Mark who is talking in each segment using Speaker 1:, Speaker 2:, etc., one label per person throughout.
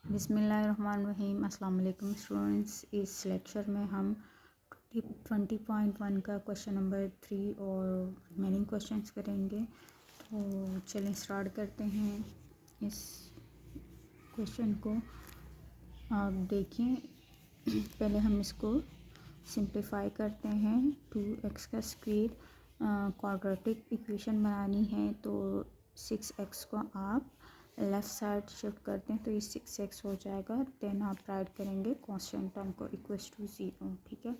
Speaker 1: बिस्मिल्लाहिर्रहमानिर्रहीम। अस्सलाम वालेकुम स्टूडेंट्स। इस लेक्चर में हम 20.1 का क्वेश्चन नंबर 3 और रिमेनिंग क्वेश्चंस करेंगे। तो चलें स्टार्ट करते हैं इस क्वेश्चन को। आप देखें, पहले हम इसको सिंप्लीफाई करते हैं। 2x का स्क्वायर क्वाड्रेटिक इक्वेशन बनानी है तो 6x को आप लेफ़्ट साइड शिफ्ट करते हैं तो ये 6x हो जाएगा। देन आप राइट करेंगे कांस्टेंट टर्म को इक्वल्स टू 0। ठीक है,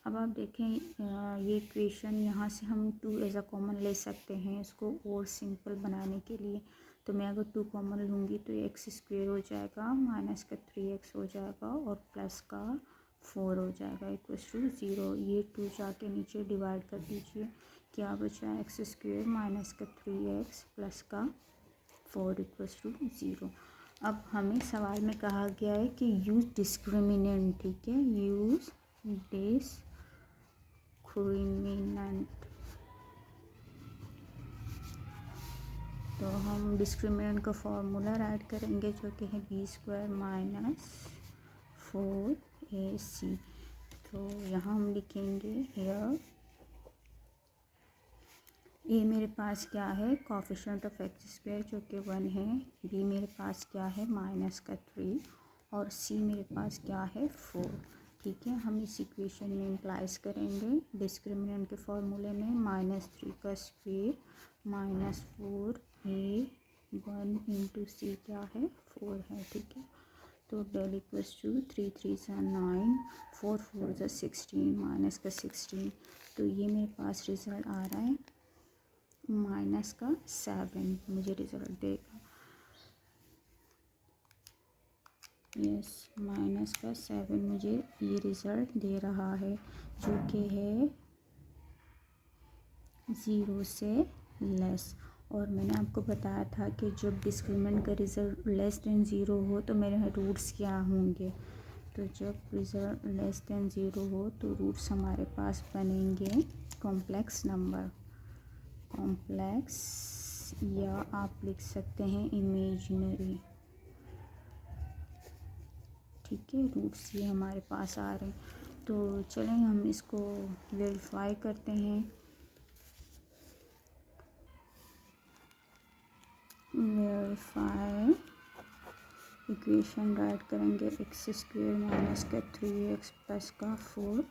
Speaker 1: अब आप देखें ये इक्वेशन यहाँ से हम 2 एज अ कॉमन ले सकते हैं इसको और सिंपल बनाने के लिए। तो मैं अगर 2 कॉमन लूँगी तो ये एक्स स्क्वेयर हो जाएगा, माइनस का 3x हो जाएगा और प्लस का 4 हो जाएगा इक्वल्स टू 0। ये 2 जाके नीचे डिवाइड कर दीजिए, क्या बचा एक्स स्क्वेयर माइनस का 3x प्लस का 4 इक्वल्स टू 0। अब हमें सवाल में कहा गया है कि यूज़ डिस्क्रिमिनेंट। ठीक है, यूज़ डिस्क्रिमिनेंट। तो हम डिस्क्रिमिनेंट का फॉर्मूला राइट करेंगे जो कि है b² माइनस 4ac। तो यहाँ हम लिखेंगे हियर ए मेरे पास क्या है कोफिशिएंट ऑफ एक्स स्क्वायर जो कि 1 है, बी मेरे पास क्या है माइनस का 3 और सी मेरे पास क्या है 4। ठीक है, हम इस इक्वेशन में इम्प्लाइज करेंगे डिस्क्रिमिनेंट के फॉर्मूले में -3 का स्क्वायर माइनस 4a1 इंटू सी क्या है 4 है। ठीक है, तो डेल इक्वल्स टू 3 3 सा 9 4 4 सा 16 माइनस का 16। तो ये मेरे पास रिजल्ट आ रहा है माइनस का 7 मुझे रिजल्ट देगा। यस, माइनस का 7 मुझे ये रिज़ल्ट दे रहा है जो कि है 0 से लेस। और मैंने आपको बताया था कि जब डिस्क्रिमिनेंट का रिज़ल्ट लेस देन 0 हो तो मेरे रूट्स क्या होंगे। तो जब रिज़ल्ट लेस देन 0 हो तो रूट्स हमारे पास बनेंगे कॉम्प्लेक्स नंबर, कॉम्प्लेक्स, या आप लिख सकते हैं इमेजिनरी। ठीक है, रूट्स ये हमारे पास आ रहे हैं। तो चलें हम इसको वेरीफाई करते हैं। वेरीफाई इक्वेशन राइट करेंगे एक्स स्क्वायर माइनस का 3x प्लस का 4।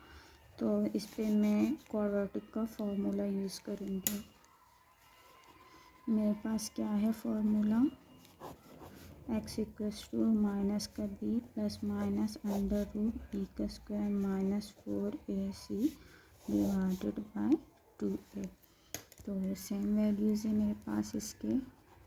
Speaker 1: तो इस पे मैं क्वाड्रेटिक का फॉर्मूला यूज़ करेंगे। मेरे पास क्या है formula, X equals to minus का B plus minus under root B का square minus 4ac divided by 2a। तो सेम वैल्यूज़ है मेरे पास इसके,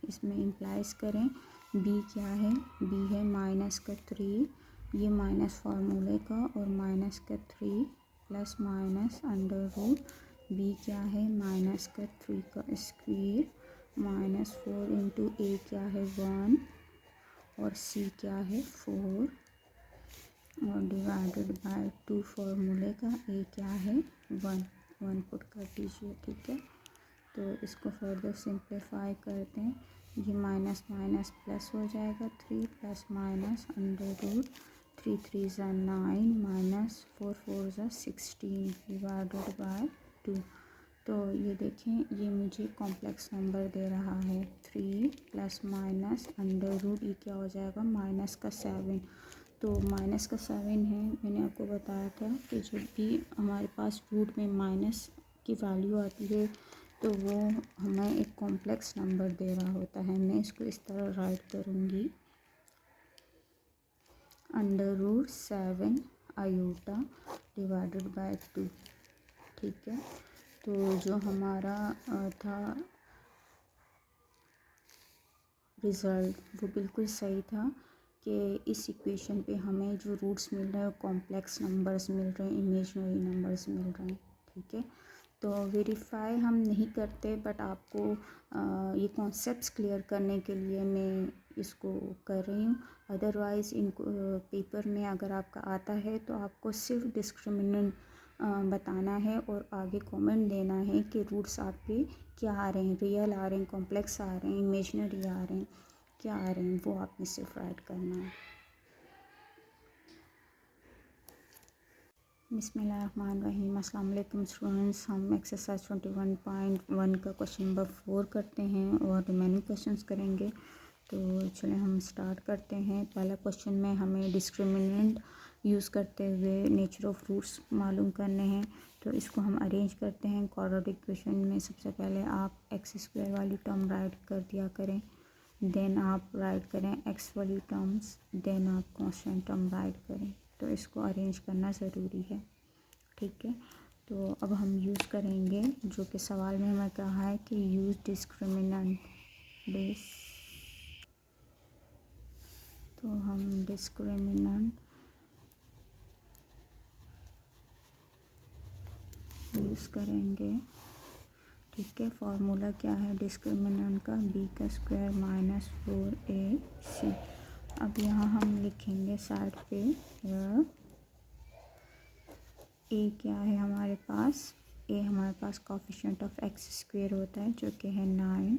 Speaker 1: इसमें इम्प्लाइज करें b क्या है, b है माइनस का 3, ये माइनस फार्मूले का, और माइनस का 3 plus minus under root b क्या है माइनस का 3 का स्क्वायर माइनस 4 इंटू a क्या है 1 और c क्या है 4 और डिवाइडेड बाय 2 फार्मूले का a क्या है 1 पुट कर दीजिए। ठीक है, तो इसको फर्दर सिंप्लीफाई करते हैं, ये माइनस माइनस प्लस हो जाएगा 3 प्लस माइनस अंडर रूट 3 3 ज़ा 9 माइनस 4 4 ज़ा 16 डिवाइडेड बाय 2। तो ये देखें ये मुझे कॉम्प्लेक्स नंबर दे रहा है 3 प्लस माइनस अंडर रूट, ये क्या हो जाएगा माइनस का 7। तो माइनस का 7 है, मैंने आपको बताया था कि जब भी हमारे पास रूट में माइनस की वैल्यू आती है तो वो हमें एक कॉम्प्लेक्स नंबर दे रहा होता है। मैं इसको इस तरह राइट करूँगी, under root 7 iota divided by 2। ठीक है, तो जो हमारा था रिज़ल्ट वो बिल्कुल सही था कि इस इक्वेशन पे हमें जो रूट्स मिल रहे हैं कॉम्प्लेक्स नंबर्स मिल रहे हैं, इमेजिनरी नंबर्स मिल रहे हैं। ठीक है, तो वेरीफाई हम नहीं करते, बट आपको ये कॉन्सेप्ट्स क्लियर करने के लिए मैं इसको कर रही हूँ। अदरवाइज़ इन पेपर में अगर आपका आता है तो आपको सिर्फ डिस्क्रिमिनेंट बताना है और आगे कमेंट देना है कि रूट्स आपके क्या आ रहे हैं, रियल आ रहे हैं, कॉम्प्लेक्स आ रहे हैं, इमेजिनरी आ रहे हैं, क्या आ रहे हैं, वो आपने सिर्फ राइट करना है। बिस्मिल्लाहिर्रहमानिर्रहीम। अस्सलाम वालेकुम स्टूडेंट्स। हम एक्सरसाइज 21.1 का क्वेश्चन नंबर 4 करते हैं और रिमेनिंग क्वेश्चंस करेंगे। तो चलें हम स्टार्ट करते हैं। पहला क्वेश्चन में हमें डिस्क्रिमिनेंट यूज़ करते हुए नेचर ऑफ रूट्स मालूम करने हैं। तो इसको हम अरेंज करते हैं। क्वाड्रेटिक इक्वेशन में सबसे पहले आप एक्स स्क्वायर वाली टर्म राइट कर दिया करें, देन आप राइट करें एक्स वाली टर्म्स, देन आप कांस्टेंट टर्म राइट करें। तो इसको अरेंज करना ज़रूरी है, ठीक है। तो अब हम यूज़ करेंगे जो कि सवाल में हमें कहा है कि यूज़ डिस्क्रिमिनेंट बेस। तो हम डिस्क्रिमिनेंट यूज़ करेंगे, ठीक है। फार्मूला क्या है डिस्क्रिमिनेंट का? बी का स्क्वायर माइनस 4ac। अब यहाँ हम लिखेंगे साइड पे ए क्या है हमारे पास? ए हमारे पास कोफिशिएंट ऑफ एक्स स्क्वायर होता है जो कि है 9।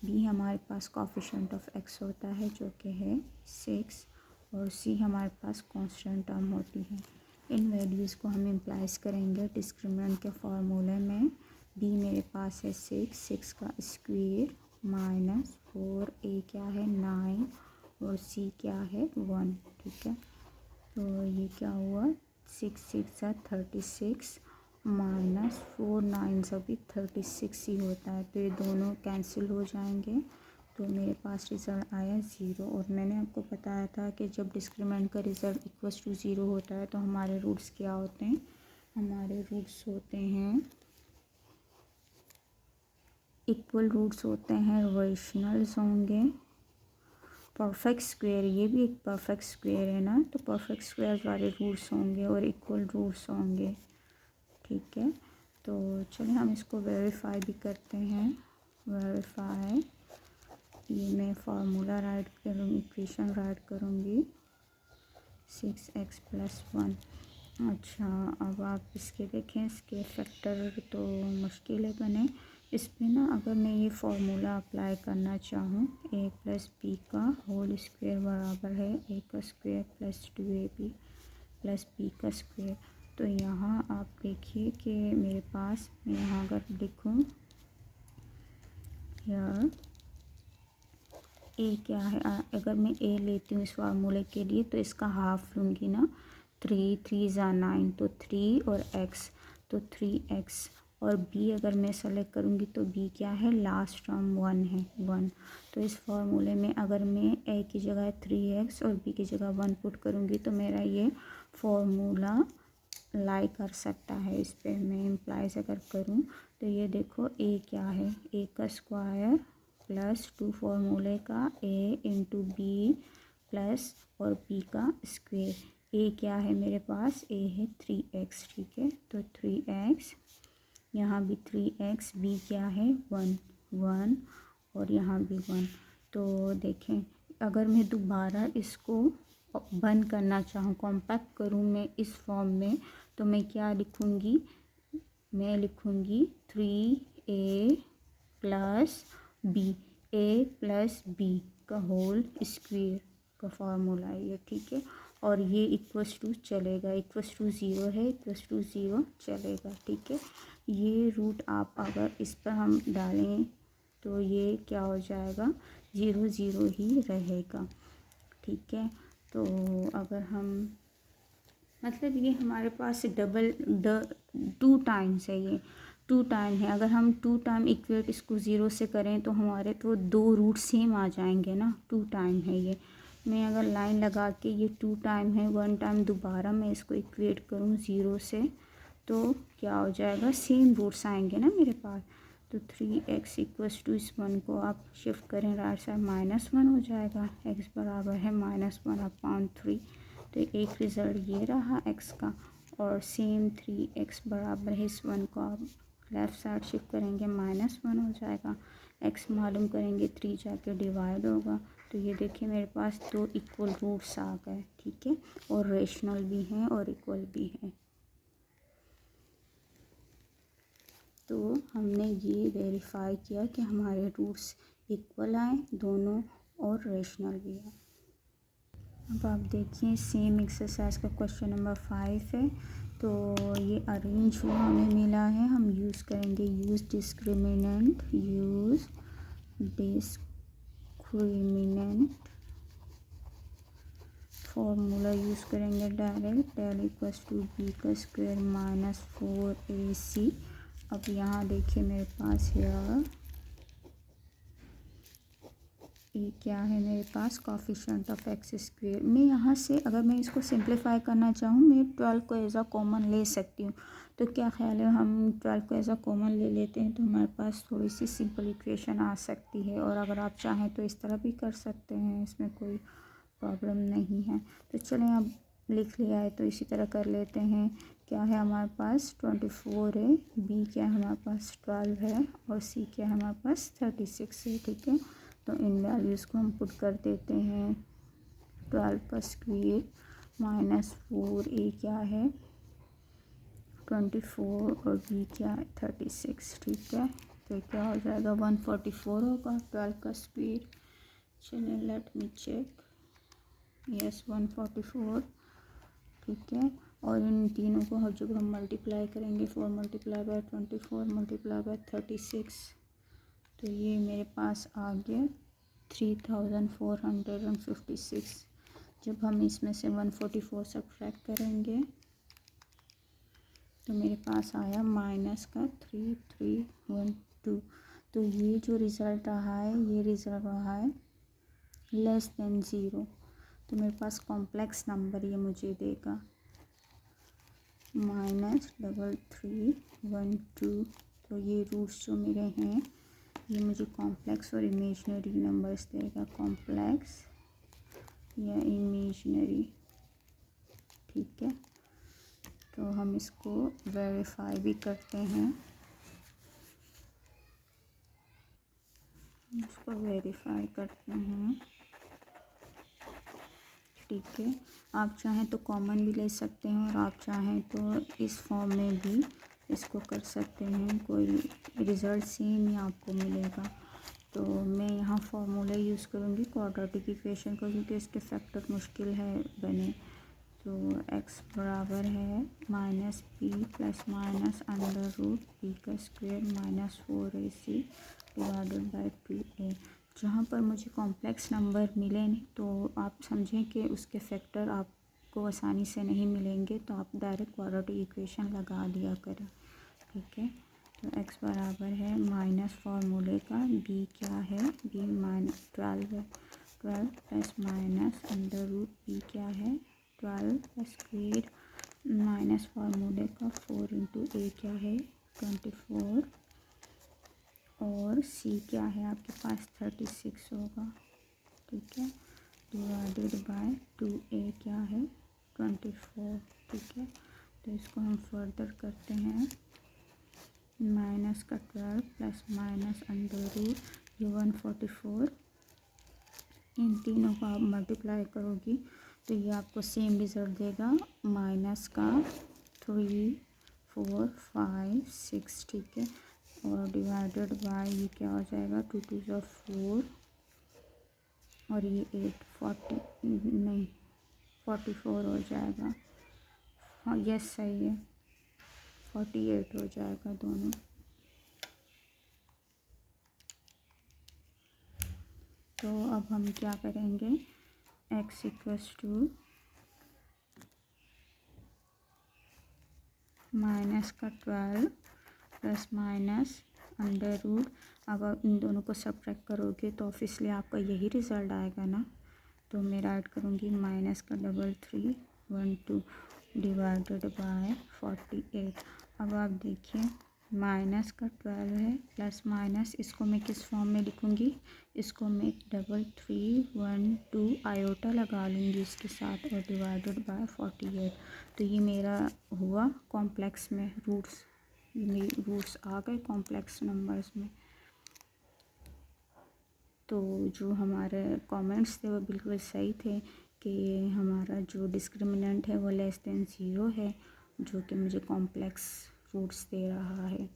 Speaker 1: बी हमारे पास कोफिशिएंट ऑफ एक्स होता है जो कि है 6 और सी हमारे पास कांस्टेंट टर्म होती है। इन वैल्यूज़ को हम इम्प्लाइज करेंगे डिस्क्रिमिनेंट के फार्मूले में। बी मेरे पास है 6 का स्क्वायर माइनस 4, ए क्या है 9 और सी क्या है 1, ठीक है। तो ये क्या हुआ? 6 6 36 माइनस 4 9 भी 36 ही होता है। तो ये दोनों कैंसिल हो जाएंगे। तो मेरे पास रिज़ल्ट आया 0। और मैंने आपको बताया था कि जब डिस्क्रिमिनेंट का रिज़ल्ट इक्वल्स टू 0 होता है तो हमारे रूट्स क्या होते हैं? हमारे रूट्स होते हैं इक्वल रूट्स होते हैं, रेशनल्स होंगे। परफेक्ट स्क्वायर, ये भी एक परफेक्ट स्क्वायर है ना, तो परफेक्ट स्क्वायर वाले रूट्स होंगे और इक्वल रूट्स होंगे, ठीक है। तो चलिए हम इसको वेरीफाई भी करते हैं। वेरीफाई, ये मैं फार्मूला राइट करूँगी, इक्वेशन राइट करूँगी 6x + 1। अच्छा, अब आप इसके देखें, इसके फैक्टर तो मुश्किल है बने। इस पर ना अगर मैं ये फार्मूला अप्लाई करना चाहूँ, a + b का होल स्क्वायर बराबर है a का स्क्वायर + 2ab + b का स्क्वायर। तो यहाँ आप देखिए कि मेरे पास, मैं यहाँ अगर लिखूँ यार ए क्या है, अगर मैं ए लेती हूँ इस फार्मूले के लिए तो इसका हाफ लूँगी ना, 3 3 ज़ा 9 तो 3 और x तो 3x। और b अगर मैं सेलेक्ट करूँगी तो b क्या है? लास्ट टर्म 1 है, 1। तो इस फार्मूले में अगर मैं a की जगह 3x और b की जगह 1 पुट करूँगी तो मेरा ये फार्मूला लाई कर सकता है। इस पर मैं इम्प्लाइज अगर करूँ तो ये देखो a क्या है? a का स्क्वायर प्लस 2 फार्मूले का a इंटू बी प्लस और b का स्क्वायर। a क्या है मेरे पास? a है 3x, ठीक है। तो 3x, यहाँ भी 3x, b क्या है 1 1 और यहाँ भी 1। तो देखें, अगर मैं दोबारा इसको बंद करना चाहूँ, कॉम्पैक्ट करूँ मैं इस फॉर्म में, तो मैं क्या लिखूँगी? मैं लिखूँगी 3a + b, a + b का होल स्क्वायर का फार्मूला है ये, ठीक है। और ये इक्वल्स टू चलेगा, इक्वल्स टू 0 है, इक्वल्स टू 0 चलेगा, ठीक है। ये रूट आप अगर इस पर हम डालें तो ये क्या हो जाएगा? 0 0 ही रहेगा, ठीक है। तो अगर हम, मतलब ये हमारे पास डबल 2 टाइम्स है, ये 2 टाइम है। अगर हम 2 टाइम इक्वेट इसको 0 से करें तो हमारे तो 2 रूट सेम आ जाएंगे ना, 2 टाइम है ये। मैं अगर लाइन लगा के ये 2 टाइम है, 1 टाइम दोबारा मैं इसको इक्वेट करूँ 0 से तो क्या हो जाएगा? सेम रूट्स आएंगे ना मेरे पास। तो 3x = इस 1 को आप शिफ्ट करें राइट साइड, -1 हो जाएगा। x बराबर है -1/3। तो एक रिज़ल्ट ये रहा x का। और सेम 3x बराबर है इस 1 को आप लेफ़्ट साइड शिफ्ट करेंगे, -1 हो जाएगा। x मालूम करेंगे, 3 जाके डिवाइड होगा। तो ये देखिए मेरे पास 2 इक्वल रूट्स आ गए, ठीक है। और रेशनल भी हैं और इक्वल भी हैं। तो हमने ये वेरीफाई किया कि हमारे रूट्स इक्वल आए दोनों और रेशनल भी आए। अब आप देखिए सेम एक्सरसाइज का क्वेश्चन नंबर 5 है। तो ये अरेंज हुआ हमें मिला है। हम यूज़ करेंगे यूज़ डिस्क्रिमिनेंट फॉर्मूला यूज़ करेंगे direct. Del equals to b का स्क्वायर माइनस 4ac। अब यहाँ देखिए मेरे पास यार ये क्या है, मेरे पास कोफिशिएंट ऑफ एक्स स्क्वायर। मैं यहाँ से अगर मैं इसको सिंप्लीफाई करना चाहूँ, मैं 12 को एज अ कॉमन ले सकती हूँ। तो क्या ख्याल है, हम 12 को एज अ कॉमन ले लेते हैं तो हमारे पास थोड़ी सी सिंपल इक्वेशन आ सकती है। और अगर आप चाहें तो इस तरह भी कर सकते हैं, इसमें कोई प्रॉब्लम नहीं है। तो चलें, अब लिख लिया है तो इसी तरह कर लेते हैं। क्या है हमारे पास 24 है, बी क्या है हमारे पास 12 है, और सी क्या है हमारे पास 36 है। ठीक है, तो इन वैल्यूज़ को हम पुट कर देते हैं। 12 का स्क्वायर माइनस 4a क्या है 24 और b क्या है 36। ठीक है, तो क्या हो जाएगा 144 होगा 12 का स्क्वायर। चलिए लेट मी चेक, यस 144। ठीक है, और इन तीनों को जब हम मल्टीप्लाई करेंगे 4 मल्टीप्लाई बाय 24 मल्टीप्लाई बाय 36, तो ये मेरे पास आ गया 3456। जब हम इसमें से 144 सब्ट्रैक्ट करेंगे तो मेरे पास आया माइनस का 3312। तो ये जो रिज़ल्ट रहा है, ये रिज़ल्ट रहा है लेस देन ज़ीरो। तो मेरे पास कॉम्प्लेक्स नंबर ये मुझे देगा -3312। तो ये रूट्स जो मेरे हैं ये मुझे कॉम्प्लेक्स और इमेजनरी नंबर्स देगा, कॉम्प्लेक्स या इमेजनरी। ठीक है, तो हम इसको वेरीफाई भी करते हैं, इसको वेरीफाई करते हैं। ठीक है, आप चाहें तो कॉमन भी ले सकते हैं और आप चाहें तो इस फॉर्म में भी इसको कर सकते हैं, कोई रिज़ल्ट सेम ही आपको मिलेगा। तो मैं यहाँ फार्मूला यूज़ करूँगी क्वाड्रेटिक इक्वेशन को, क्योंकि इसके फैक्टर मुश्किल है बने। तो x बराबर है -b plus minus under root b का square minus 4ac divided by 2a। जहाँ पर मुझे कॉम्प्लेक्स नंबर मिले नहीं तो आप समझें कि उसके फैक्टर आपको आसानी से नहीं मिलेंगे, तो आप डायरेक्ट क्वाड्रेटिक इक्वेशन लगा दिया करें। ठीक है, तो x बराबर है माइनस फार्मूले का b क्या है, b -12 है, 12 plus minus under root b क्या है 12 का स्क्वायर माइनस फार्मूले का 4 इंटू a क्या है 24, और c क्या है आपके पास 36 होगा। ठीक है, डिवाइडेड बाय 2a क्या है 24। ठीक है, तो इसको हम फर्दर करते हैं, माइनस का 12 प्लस माइनस अंडर रूट ये 144, इन तीनों को आप मल्टीप्लाई करोगी तो ये आपको सेम रिज़ल्ट देगा, माइनस का 3 4 5 6। ठीक है, और डिवाइडेड बाय ये क्या हो जाएगा 2 2 ज़ा 4 और ये 8 40 नहीं 44 हो जाएगा। हाँ यस सही है, 48 हो जाएगा दोनों। तो अब हम क्या करेंगे, x इक्वल्स टू माइनस का 12 प्लस माइनस अंडर रूट। अब आप इन दोनों को सब्ट्रैक्ट करोगे तो ऑब्वियसली आपका यही रिज़ल्ट आएगा ना। तो मैं राइट करूँगी माइनस का 3312 डिवाइडेड बाय 48। अब आप देखिए माइनस का 12 है प्लस माइनस, इसको मैं किस फॉर्म में लिखूँगी, इसको मैं 3312 आयोटा लगा लूँगी इसके साथ और डिवाइडेड बाय 48। तो ये मेरा हुआ कॉम्प्लेक्स में रूट्स, मेरी रूट्स आ गए कॉम्प्लेक्स नंबर्स में। तो जो हमारे कमेंट्स थे वो बिल्कुल सही थे कि हमारा जो डिस्क्रिमिनेंट है वो लेस देन ज़ीरो है, जो कि मुझे कॉम्प्लेक्स रूट्स दे रहा है।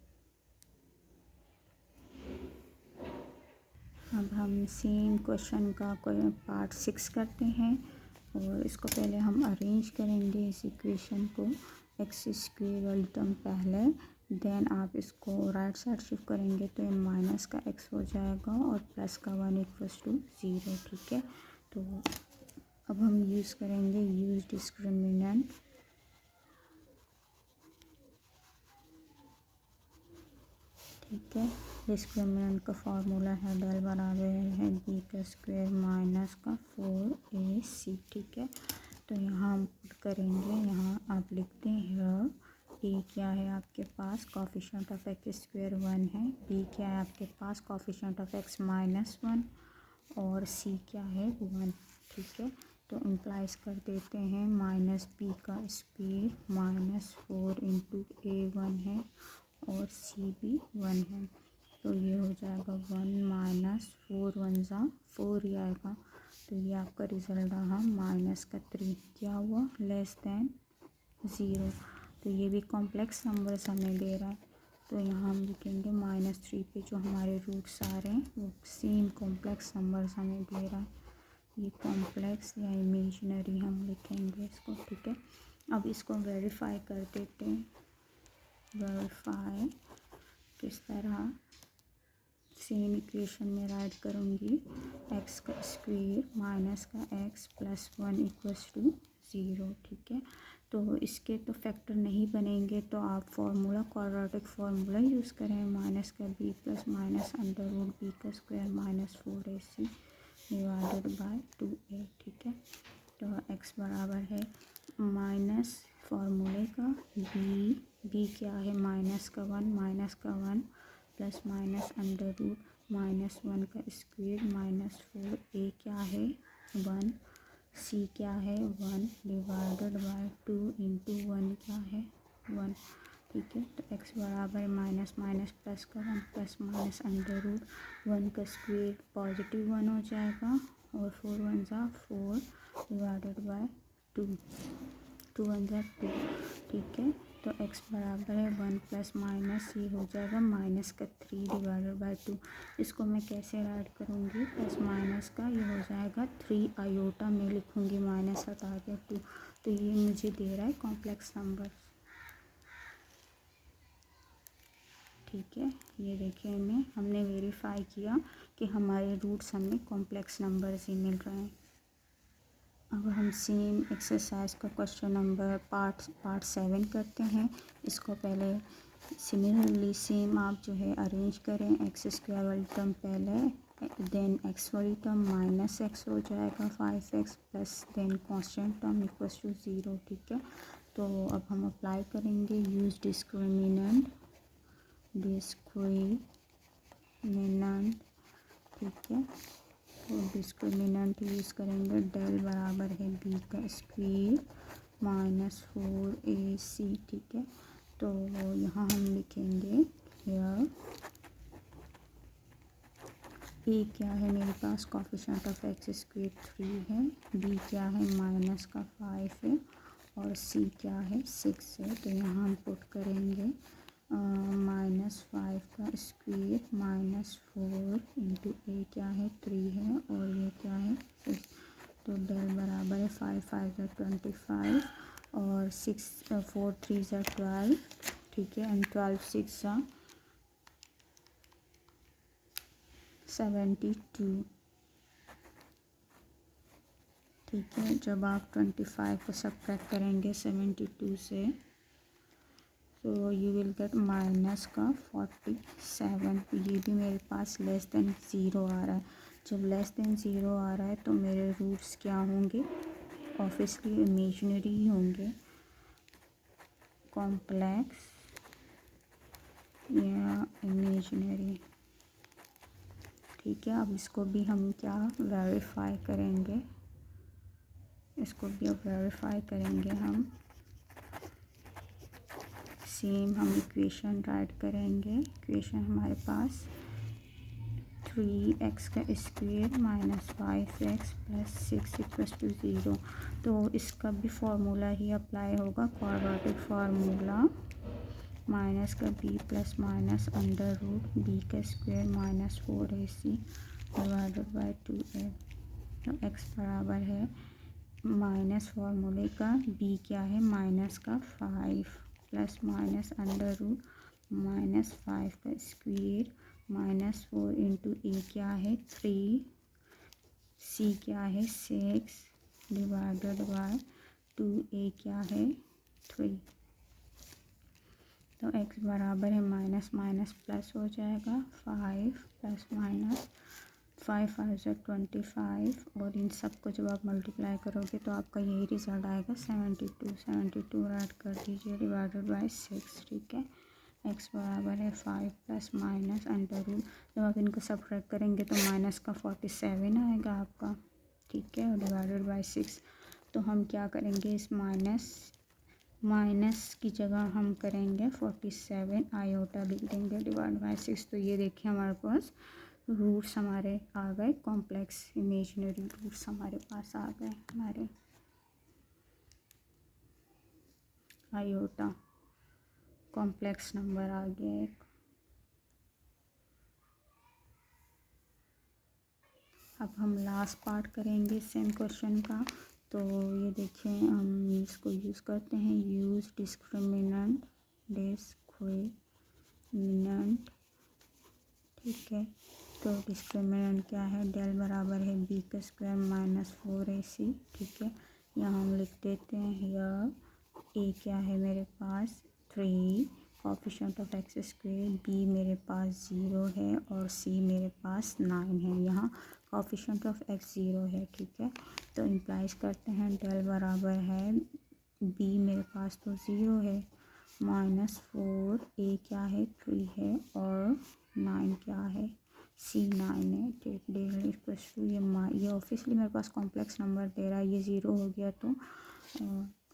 Speaker 1: अब हम सेम क्वेश्चन का कोई पार्ट 6 करते हैं और इसको पहले हम अरेंज करेंगे इस इक्वेशन को। एक्स स्क्वायर वाली टर्म पहले, देन आप इसको राइट साइड शिफ्ट करेंगे तो ये माइनस का एक्स हो जाएगा और प्लस का 1 इक्वल्स टू 0। ठीक है, तो अब हम यूज़ करेंगे यूज डिस्क्रिमिनेंट। ठीक है, डिस्क्रिमिनेंट का फार्मूला है डेल बराबर है बी का स्क्वायर माइनस का 4ac। ठीक है, तो यहाँ हम पुट करेंगे, यहाँ आप लिखते हैं ए क्या है आपके पास, कोफिशिएंट ऑफ एक्स स्क्वायर 1 है, बी क्या है आपके पास, कोफिशिएंट ऑफ एक्स -1, और सी क्या है 1। ठीक है, तो इम्प्लाइज कर देते हैं माइनस बी का स्क्वायर -4 इंटू a1 है और सी भी 1 है, तो ये हो जाएगा 1 माइनस 4 1 ज़ा 4 ही आएगा, तो ये आपका रिजल्ट रहा -3। क्या हुआ, लेस देन 0। तो ये भी कॉम्प्लेक्स नंबर्स हमें दे रहा है, तो यहाँ हम लिखेंगे -3 पे जो हमारे रूट्स आ रहे हैं वो सेम कॉम्प्लेक्स नंबर्स हमें दे रहा है। ये कॉम्प्लेक्स या इमेजिनरी हम लिखेंगे इसको। ठीक है, अब इसको वेरीफाई कर देते हैं। वेरीफाई किस तरह, सेम इक्वेशन में राइट करूँगी, एक्स का स्क्वायर माइनस का एक्स प्लस 1 इक्वल्स टू 0। ठीक है, तो इसके तो फैक्टर नहीं बनेंगे, तो आप फार्मूला क्वाड्रेटिक फार्मूला यूज़ करें, माइनस का B plus minus under root B का square -4ac divided by 2a। ठीक है, तो एक्स बराबर है माइनस फार्मूले का बी क्या है माइनस का 1 प्लस माइनस अंडर रूट -1 का स्क्वायर -4, ए क्या है 1, सी क्या है 1 डिवाइडेड बाय 2 इंटू 1 क्या है 1। ठीक है, तो एक्स बराबर माइनस माइनस प्लस का 1 प्लस माइनस अंडर रूट 1 का स्क्वायर पॉजिटिव 1 हो जाएगा और 4 1 ज़ा 4 डिवाइडेड बाय 2 2 1 ज़ा 2। ठीक है, तो x बराबर है 1 प्लस माइनस ये हो जाएगा माइनस का 3 डिवाइडेड बाय 2। इसको मैं कैसे राइट करूँगी, प्लस माइनस का ये हो जाएगा 3 आयोटा में लिखूँगी, माइनस हटा के 2, तो ये मुझे दे रहा है कॉम्प्लेक्स नंबर। ठीक है, ये देखिए हमने वेरीफाई किया कि हमारे रूट्स हमें कॉम्प्लेक्स नंबर्स ही मिल रहे हैं। अब हम सेम एक्सरसाइज का क्वेश्चन नंबर पार्ट 7 करते हैं। इसको पहले सिमिलरली सेम आप जो है अरेंज करें, एक्स स्क्वायर वाली टर्म पहले, देन एक्स वाली टर्म माइनस एक्स हो जाएगा 5x plus then constant term equals to 0। ठीक है, तो अब हम अप्लाई करेंगे यूज डिस्क्रिमिनेंट। ठीक है, तो डिस्क्रिमिनेंट यूज़ करेंगे, डेल बराबर है बी का स्क्वायर -4ac। ठीक है, तो यहाँ हम लिखेंगे हियर ए क्या है मेरे पास, कोफिशिएंट ऑफ एक्स स्क्वायर 3 है, बी क्या है माइनस का 5 है और सी क्या है 6 है, तो यहाँ हम पुट करेंगे -5 का स्क्वायर -4 इंटू ए क्या है 3 है और ये क्या है 6, तो डेल बराबर है 5 5 = 25 और 6 4 3 = 12। ठीक है, एंड 12 6 = 72। ठीक है, जब आप 25 को सब्ट्रैक्ट करेंगे 72 से, तो यू विल गेट माइनस का 47। ये भी मेरे पास लेस देन 0 आ रहा है। जब लेस देन 0 आ रहा है तो मेरे रूट्स क्या होंगे, ऑब्वियसली इमेजिनरी ही होंगे, कॉम्प्लेक्स या इमेजिनरी। ठीक है, अब इसको भी हम क्या वेरीफाई करेंगे, इसको भी अब वेरीफाई करेंगे हम। सेम हम इक्वेशन राइट करेंगे, इक्वेशन हमारे पास 3x का square -5x plus 6 equals to 0, तो इसका भी फार्मूला ही अप्लाई होगा, क्वाड्रेटिक फार्मूला, माइनस का b plus minus under root b का square -4ac divided by 2a। तो x बराबर है माइनस फार्मूले का b क्या है, माइनस का 5 plus minus under root minus 5 का स्क्वायर माइनस 4 इंटू a क्या है 3, c क्या है 6 डिवाइडेड बाय 2a क्या है 3। तो x बराबर है माइनस माइनस प्लस हो जाएगा 5 प्लस माइनस 5 5 से 25 और इन सब को जब आप मल्टीप्लाई करोगे तो आपका यही रिजल्ट आएगा 72 ऐड कर दीजिए डिवाइडेड बाय 6। ठीक है, x बराबर है 5 प्लस माइनस अंडर रूट, जब आप इनको सब्ट्रैक्ट करेंगे तो माइनस का 47 आएगा आपका। ठीक है, और डिवाइडेड बाय 6। तो हम क्या करेंगे, इस माइनस की जगह हम करेंगे 47 आयोटा लिख देंगे डिवाइड बाय 6। तो ये देखिए हमारे पास रूट्स हमारे आ गए, कॉम्प्लेक्स इमेजिनरी रूट्स हमारे पास आ गए, हमारे आयोटा कॉम्प्लेक्स नंबर आ गया एक। अब हम लास्ट पार्ट करेंगे सेम क्वेश्चन का। तो ये देखिए हम इसको यूज़ करते हैं, यूज़ डिस्क्रिमिनेंट। ठीक है, तो डिस्क्रिमिनेंट क्या है, डेल बराबर है b का स्क्वायर माइनस 4ac। ठीक है, यहाँ हम लिख देते हैं या a क्या है मेरे पास 3 coefficient of x square, b मेरे पास 0 है और c मेरे पास 9 है। यहाँ कोएफिशिएंट ऑफ एक्स 0 है। ठीक है, तो इम्प्लाइज करते हैं डेल बराबर है b मेरे पास तो 0 है माइनस 4 a क्या है 3 है और 9 क्या है c 9 है। ठीक, डेल इक्वल्स टू ये ऑब्वियसली मेरे पास कॉम्प्लेक्स नंबर दे रहा है, ये 0 हो गया तो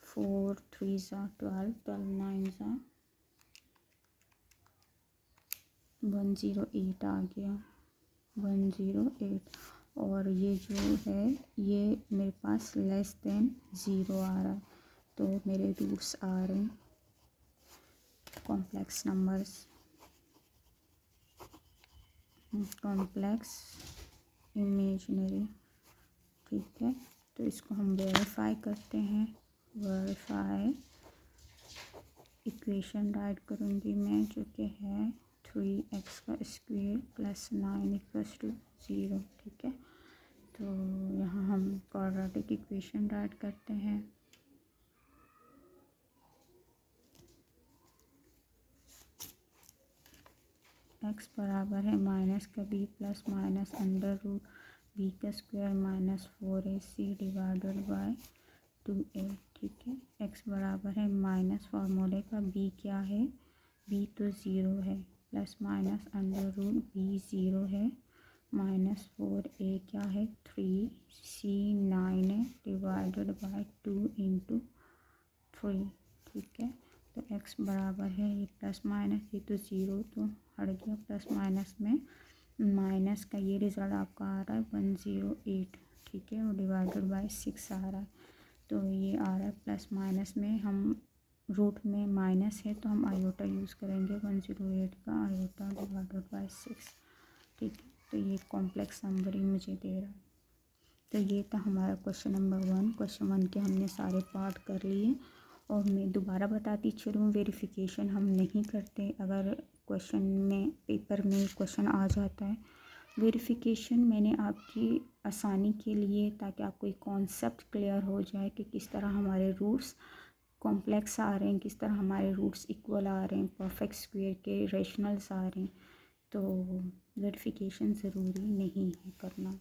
Speaker 1: 4 3 ज़ा 12 12 9 ज़ा 108 आ गया 108। और ये जो है ये मेरे पास लेस देन 0 आ रहा है, तो मेरे रूट्स आ रहे हैं कॉम्प्लेक्स नंबर्स, कॉम्प्लेक्स इमेजिनरी। ठीक है, तो इसको हम वेरीफाई करते हैं, वेरीफाई इक्वेशन राइट करूँगी मैं जो कि है 3x का स्क्वायर प्लस 9 इक्वल्स टू 0। ठीक है, तो यहाँ हम क्वाड्रेटिक इक्वेशन राइट करते हैं। x बराबर है माइनस का b plus minus under root b का square minus 4ac divided by 2a। ठीक है, x बराबर है माइनस फार्मूले का b क्या है, b तो 0 है plus minus under root b 0 है माइनस 4a क्या है 3c 9 है डिवाइडेड बाय 2 इंटू 3। ठीक है, तो x बराबर है ये प्लस माइनस, ये तो 0 तो हट गया, प्लस माइनस में माइनस का ये रिज़ल्ट आपका आ रहा है 108। ठीक है, और डिवाइडेड बाय 6 आ रहा है, तो ये आ रहा है प्लस माइनस में हम रूट में माइनस है तो हम आयोटा यूज़ करेंगे 108 का आयोटा डिवाइडेड बाय 6। ठीक है, तो ये कॉम्प्लेक्स नंबर ही मुझे दे रहा है। तो ये था हमारा क्वेश्चन नंबर 1। क्वेश्चन 1 के हमने सारे पार्ट कर लिए और मैं दोबारा बताती चलूँ, वेरिफिकेशन हम नहीं करते अगर क्वेश्चन में पेपर में क्वेश्चन आ जाता है। वेरिफिकेशन मैंने आपकी आसानी के लिए, ताकि आपको एक कॉन्सेप्ट क्लियर हो जाए कि किस तरह हमारे रूट्स कॉम्प्लेक्स आ रहे हैं, किस तरह हमारे रूट्स इक्वल आ रहे हैं, परफेक्ट स्क्वायर के रेशनल्स आ रहे हैं, तो वेरिफिकेशन ज़रूरी नहीं है करना।